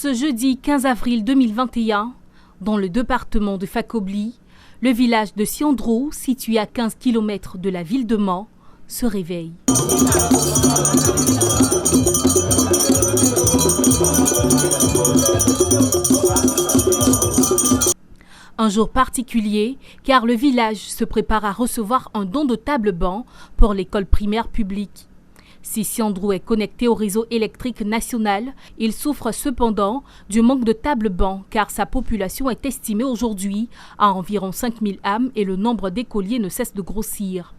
ce jeudi 15 avril 2021, dans le département de Fakobli, le village de Siandrou, situé à 15 km de la ville de Mans, se réveille. Un jour particulier, car le village se prépare à recevoir un don de table-banc pour l'école primaire publique. Si Siandrou est connecté au réseau électrique national, il souffre cependant du manque de table-banc car sa population est estimée aujourd'hui à environ 5000 âmes et le nombre d'écoliers ne cesse de grossir.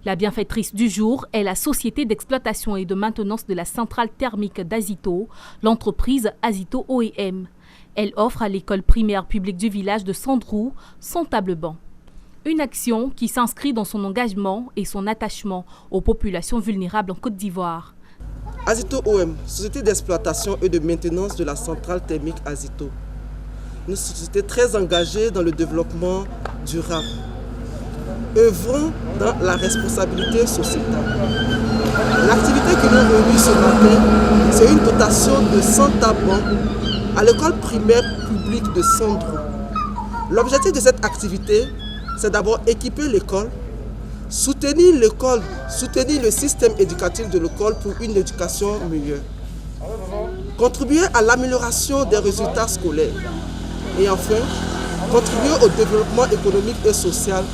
La bienfaitrice du jour est la société d'exploitation et de maintenance de la centrale thermique d'Azito, l'entreprise Azito OEM. Elle offre à l'école primaire publique du village de Siandrou son table-banc. Une action qui s'inscrit dans son engagement et son attachement aux populations vulnérables en Côte d'Ivoire. Azito OM, société d'exploitation et de maintenance de la centrale thermique Azito. Une société très engagée dans le développement durable. Œuvrons dans la responsabilité sociétale. L'activité que nous réunissons ce matin, c'est une dotation de 100 tables à l'école primaire publique de Siandrou. L'objectif de cette activité, c'est d'abord équiper l'école, soutenir l'école, soutenir le système éducatif de l'école pour une éducation meilleure, contribuer à l'amélioration des résultats scolaires et enfin, contribuer au développement économique et social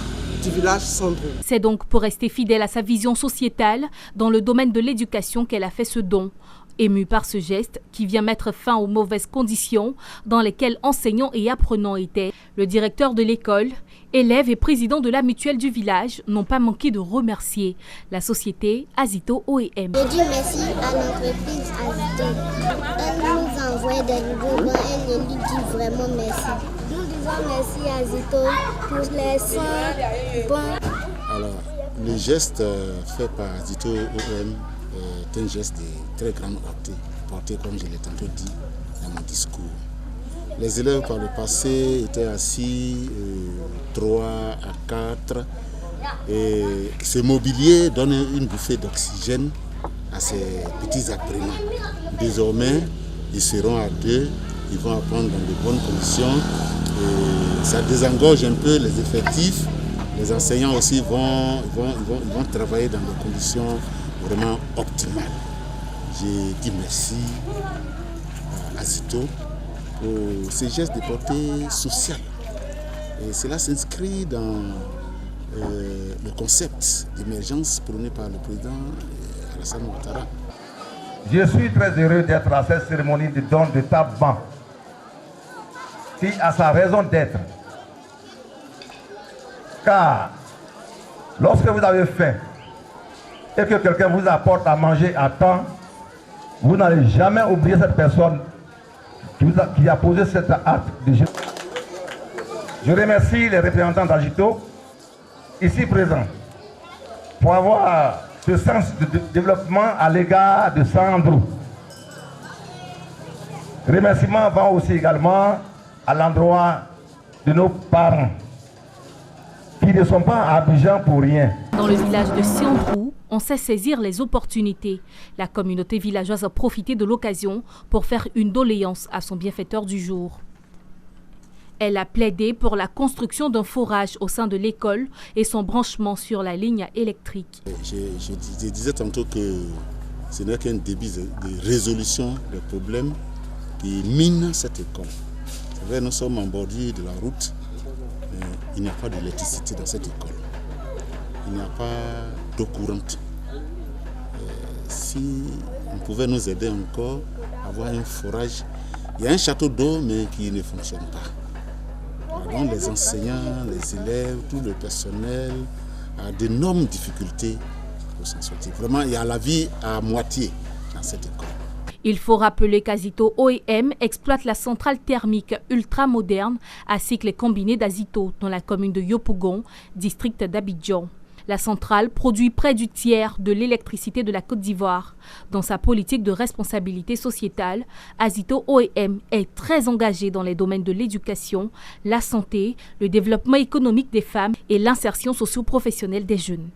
du village Siandrou. C'est donc pour rester fidèle à sa vision sociétale dans le domaine de l'éducation qu'elle a fait ce don. Émue par ce geste qui vient mettre fin aux mauvaises conditions dans lesquelles enseignants et apprenants étaient, le directeur de l'école, élèves et président de la mutuelle du village n'ont pas manqué de remercier la société Azito OEM. Je dis merci à l'entreprise Azito. Elle nous envoie des nouveaux bons, elle nous dit vraiment merci. Nous disons merci à Azito pour les 100 bons. Alors, le geste fait par Azito OEM est un geste de très grande portée, comme je l'ai tantôt dit dans mon discours. Les élèves par le passé étaient assis 3 à 4 et ce mobilier donne une bouffée d'oxygène à ces petits apprenants. Désormais, ils seront à 2, ils vont apprendre dans de bonnes conditions et ça désengorge un peu les effectifs. Les enseignants aussi vont travailler dans des conditions vraiment optimales. J'ai dit merci à Azito pour ces gestes de portée sociale. Et cela s'inscrit dans le concept d'émergence prôné par le président Alassane Ouattara. Je suis très heureux d'être à cette cérémonie de don de table-banc qui a sa raison d'être. Car lorsque vous avez faim et que quelqu'un vous apporte à manger à temps, vous n'allez jamais oublier cette personne qui a posé cet acte de geste. Je remercie les représentants d'Azito, ici présents, pour avoir ce sens de développement à l'égard de Siandrou. Remerciements vont aussi également à l'endroit de nos parents, qui ne sont pas à Abidjan pour rien. Dans le village de Siandrou, on sait saisir les opportunités. La communauté villageoise a profité de l'occasion pour faire une doléance à son bienfaiteur du jour. Elle a plaidé pour la construction d'un forage au sein de l'école et son branchement sur la ligne électrique. Je disais tantôt que ce n'est qu'un début de résolution des problèmes qui minent cette école. C'est vrai, nous sommes en bordure de la route, mais il n'y a pas d'électricité dans cette école. Il n'y a pas d'eau courante. Si on pouvait nous aider encore à avoir un forage, il y a un château d'eau mais qui ne fonctionne pas. Donc les enseignants, les élèves, tout le personnel a d'énormes difficultés pour s'en sortir. Vraiment, il y a la vie à moitié dans cette école. Il faut rappeler qu'Azito OEM exploite la centrale thermique ultramoderne à cycle combiné d'Azito dans la commune de Yopougon, district d'Abidjan. La centrale produit près du tiers de l'électricité de la Côte d'Ivoire. Dans sa politique de responsabilité sociétale, Azito OEM est très engagé dans les domaines de l'éducation, la santé, le développement économique des femmes et l'insertion socio-professionnelle des jeunes.